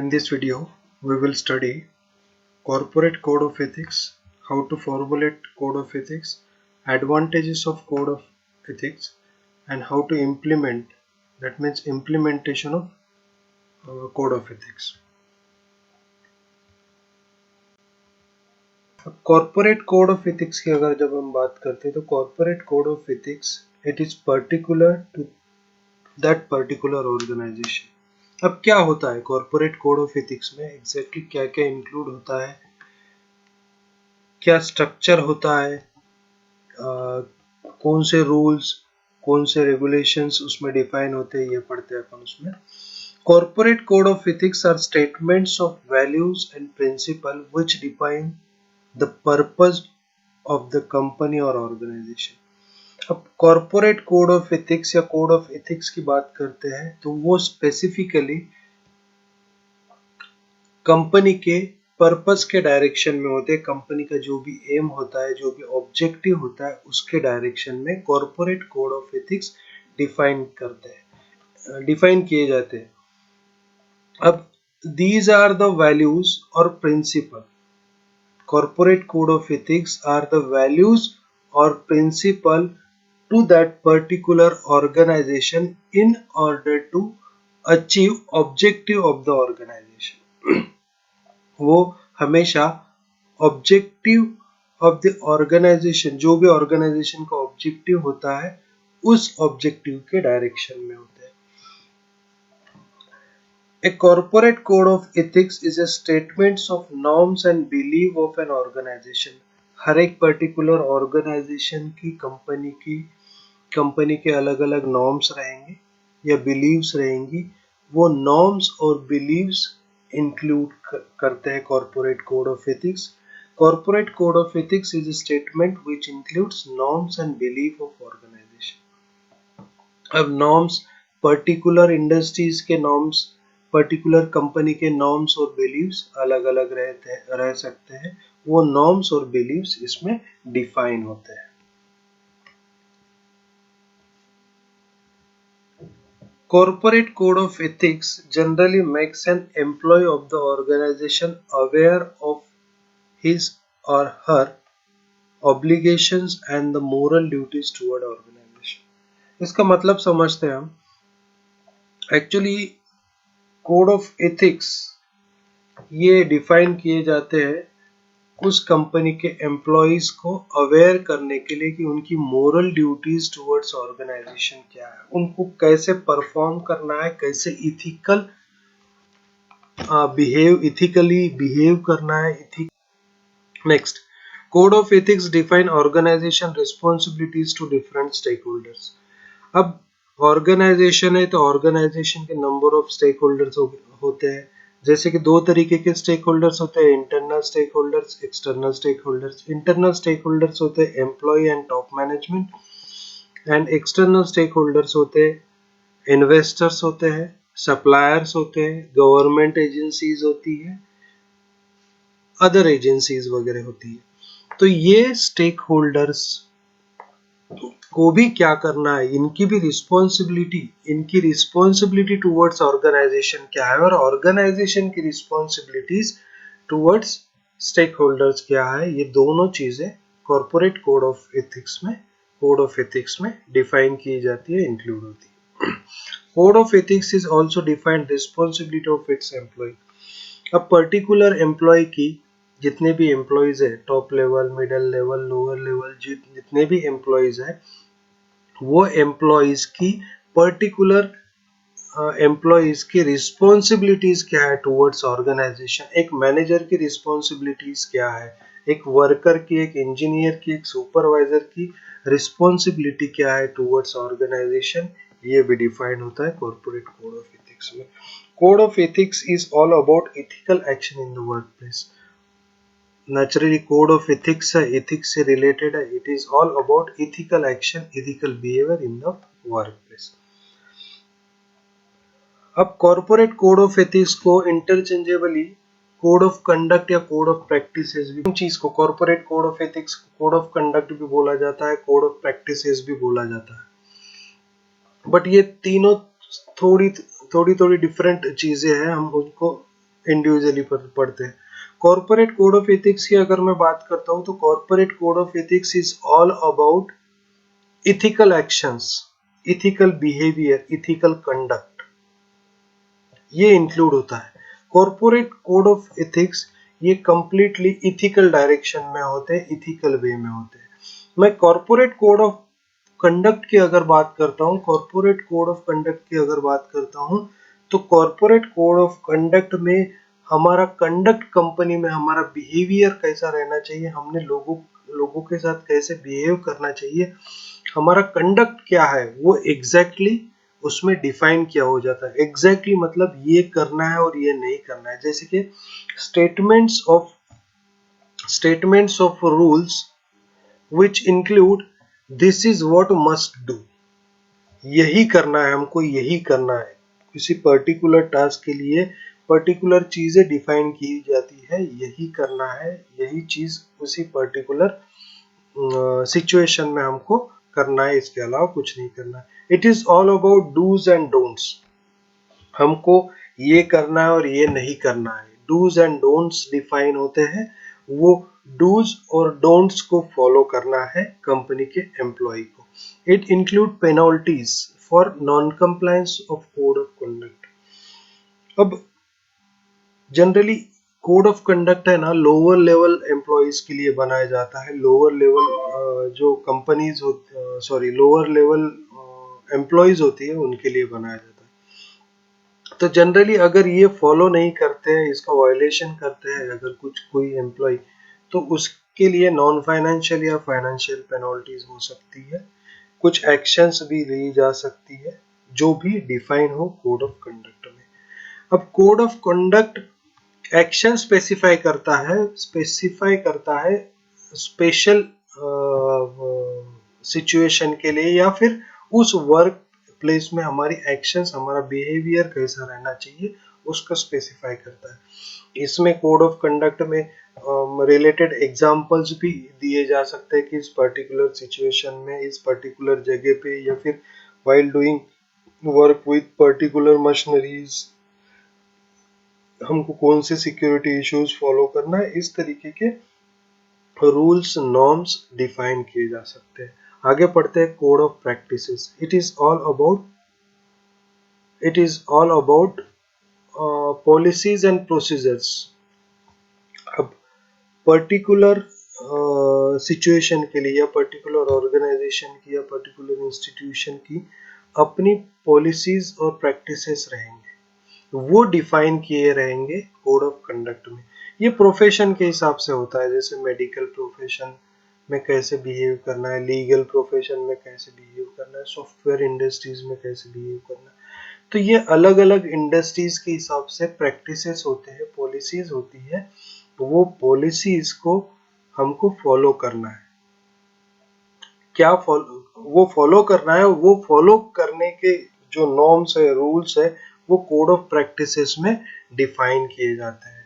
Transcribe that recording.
In this video, we will study corporate code of ethics, how to formulate code of ethics, advantages of code of ethics, and how to implement, that means implementation of code of ethics. Corporate code of ethics की अगर जब हम बात करते हैं तो corporate code of ethics it is particular to that particular organization. अब क्या होता है कॉर्पोरेट कोड ऑफ एथिक्स में, एग्जैक्टली क्या क्या इंक्लूड होता है, क्या स्ट्रक्चर होता है, कौन से रूल्स कौन से रेगुलेशंस उसमें डिफाइन होते हैं, ये पढ़ते हैं अपन उसमें। Corporate code of ethics are statements of values and principle which define the purpose of the company और ऑर्गेनाइजेशन। अब कॉर्पोरेट कोड ऑफ एथिक्स या कोड ऑफ एथिक्स की बात करते हैं तो वो स्पेसिफिकली कंपनी के पर्पस के डायरेक्शन में होते हैं। कंपनी का जो भी एम होता है, जो भी ऑब्जेक्टिव होता है, उसके डायरेक्शन में corporate code of ethics define किए जाते हैं। अब दीज आर द वैल्यूज और principal. Corporate code of ethics are the values or principle to that particular organization in order to achieve objective of the organization. वो हमेशा objective of the organization, जो भी organization का objective होता है, उस objective के direction में होते हैं। A corporate code of ethics is a statement of norms and belief of an organization. हर एक पर्टिकुलर ऑर्गेनाइजेशन की कंपनी के अलग अलग नॉर्म्स रहेंगे या बिलीव्स रहेंगी। वो नॉर्म्स और बिलीव्स इंक्लूड करते हैं corporate code of ethics. Corporate code of ethics is a statement which includes norms and belief of organization. अब नॉर्म्स पर्टिकुलर इंडस्ट्रीज के नॉर्म्स, पर्टिकुलर कंपनी के नॉर्म्स और बिलीव्स अलग अलग रह सकते हैं। वो नॉर्म्स और बिलीव्स इसमें डिफाइन होते हैं। Corporate code of ethics generally makes an employee of the organization aware of his or her obligations and the moral duties toward organization. इसका मतलब समझते हैं हम। एक्चुअली कोड ऑफ एथिक्स ये डिफाइन किए जाते हैं उस कंपनी के एम्प्लॉइज को अवेयर करने के लिए कि उनकी मोरल ड्यूटीज टुवर्ड्स ऑर्गेनाइजेशन क्या है, उनको कैसे परफॉर्म करना है, कैसे इथिकली बिहेव करना है। Next, code of ethics define organization responsibilities to different stake holders. अब ऑर्गेनाइजेशन है तो ऑर्गेनाइजेशन के नंबर ऑफ स्टेक होल्डर्स होते हैं। जैसे कि दो तरीके के स्टेक होल्डर्स होते हैं, internal stake holders, external stake holders. Internal stake holders होते हैं employ and top management, and external stake holders होते हैं इन्वेस्टर्स होते हैं, सप्लायर्स होते हैं, गवर्नमेंट एजेंसीज होती है, अदर एजेंसीज वगैरह होती है। तो ये स्टेक होल्डर्स को भी क्या करना है, इनकी रिस्पॉन्सिबिलिटी टुवर्ड्स ऑर्गेनाइजेशन क्या है और ऑर्गेनाइजेशन की रिस्पॉन्सिबिलिटीज टुवर्ड्स स्टेक होल्डर्स क्या है, ये दोनों चीजें कॉर्पोरेट कोड ऑफ एथिक्स में डिफाइन की जाती है, इंक्लूड होती है। Code of ethics is also defined responsibility of its employ. अब पर्टिकुलर एम्प्लॉय की जितने भी एम्प्लॉयज है, top level, middle level, lower level, जितने भी एम्प्लॉयज है, वो एम्प्लॉयज की पर्टिकुलर एम्प्लॉयज की रिस्पॉन्सिबिलिटीज क्या है टुवर्ड्स ऑर्गेनाइजेशन। एक मैनेजर की रिस्पॉन्सिबिलिटीज क्या है, एक वर्कर की, एक इंजीनियर की, एक सुपरवाइजर की रिस्पॉन्सिबिलिटी क्या है टुवर्ड्स ऑर्गेनाइजेशन, ये भी डिफाइन होता है कॉर्पोरेट कोड ऑफ एथिक्स में। Code of ethics is all about ethical action in the work place. Naturally code of ethics है, एथिक्स से रिलेटेड है। It is all about ethical action, ethical behaviour in the work place. अब corporate code of ethics को interchangeably code of conduct या code of practices भी, चीज को corporate code of ethics code of conduct भी बोला जाता है, कोड ऑफ प्रैक्टिसेस भी बोला जाता है। बट ये तीनों थोड़ी डिफरेंट चीजें हैं, हम उनको इंडिविजुअली पढ़ते हैं। कॉर्पोरेट कोड ऑफ एथिक्स की अगर मैं बात करता हूँ तो corporate code of ethics is all about ethical actions, ethical behaviour, ethical conduct, ये इंक्लूड होता है। कॉर्पोरेट कोड ऑफ एथिक्स ये कंप्लीटली इथिकल डायरेक्शन में होते हैं, इथिकल वे में होते हैं। मैं कॉर्पोरेट कोड ऑफ कंडक्ट की अगर बात करता हूँ, कॉर्पोरेट कोड ऑफ कंडक्ट की अगर बात करता हूँ तो कॉर्पोरेट कोड ऑफ कंडक्ट में हमारा कंडक्ट, कंपनी में हमारा बिहेवियर कैसा रहना चाहिए, हमने लोगों के साथ कैसे बिहेव करना चाहिए, हमारा कंडक्ट क्या है, वो एग्जैक्टली उसमें डिफाइन किया हो जाता है। एग्जैक्टली मतलब ये करना है और ये नहीं करना है। जैसे कि statements of rules which include this is what must do, यही करना है, हमको यही करना है। किसी पर्टिकुलर टास्क के लिए पर्टिकुलर चीजें डिफाइन की जाती है, यही करना है, यही चीज उसी पर्टिकुलर सिचुएशन में हमको करना है, इसके अलावा कुछ नहीं करना है। It is all about dos and don'ts, हमको ये करना है और ये नहीं करना है। डूज एंड डोंट्स डिफाइन होते हैं, वो डूज और डोंट्स को फॉलो करना है कंपनी के एम्प्लॉय को। It include penalties for non compliance of code of conduct. अब जनरली कोड ऑफ कंडक्ट है ना, लोअर लेवल एम्प्लॉयज के लिए बनाया जाता है। लोअर लेवल जो companies sorry lower level employees होती है उनके लिए बनाया जाता है। तो जनरली अगर ये फॉलो नहीं करते हैं, इसका वायलेशन करते हैं अगर कोई एम्प्लॉय, तो उसके लिए नॉन फाइनेंशियल या फाइनेंशियल पेनल्टीज हो सकती है, कुछ एक्शंस भी ली जा सकती है जो भी डिफाइन हो कोड ऑफ कंडक्ट में। अब code of conduct action specify करता है स्पेशल सिचुएशन के लिए, या फिर उस वर्क प्लेस में हमारी एक्शंस, हमारा बिहेवियर कैसा रहना चाहिए उसका स्पेसिफाई करता है। इसमें कोड ऑफ कंडक्ट में रिलेटेड एग्जांपल्स भी दिए जा सकते हैं कि इस पर्टिकुलर सिचुएशन में, इस पर्टिकुलर जगह पे, या फिर while doing work with particular machineries हमको कौन से सिक्योरिटी इश्यूज फॉलो करना है। इस तरीके के रूल्स, नॉर्म्स डिफाइन किए जा सकते हैं। आगे पढ़ते हैं code of practices. It is all about policies and procedures. अब पर्टिकुलर सिचुएशन के लिए या पर्टिकुलर ऑर्गेनाइजेशन की या पर्टिकुलर इंस्टीट्यूशन की अपनी पॉलिसीज और प्रैक्टिसेस रहेंगे, वो डिफाइन किए रहेंगे कोड ऑफ कंडक्ट में। ये प्रोफेशन के हिसाब से होता है, जैसे मेडिकल प्रोफेशन में कैसे बिहेव करना है, लीगल प्रोफेशन में कैसे बिहेव करना है, सॉफ्टवेयर इंडस्ट्रीज में कैसे बिहेव करना है। तो ये अलग अलग इंडस्ट्रीज के हिसाब से प्रैक्टिसेस होते हैं, पॉलिसीज होती है, तो वो पॉलिसीज को हमको फॉलो करना है। क्या वो फॉलो करना है, वो फॉलो करने के जो नॉर्म्स है, रूल्स है, वो कोड ऑफ प्रैक्टिसेस में डिफाइन किए जाते हैं।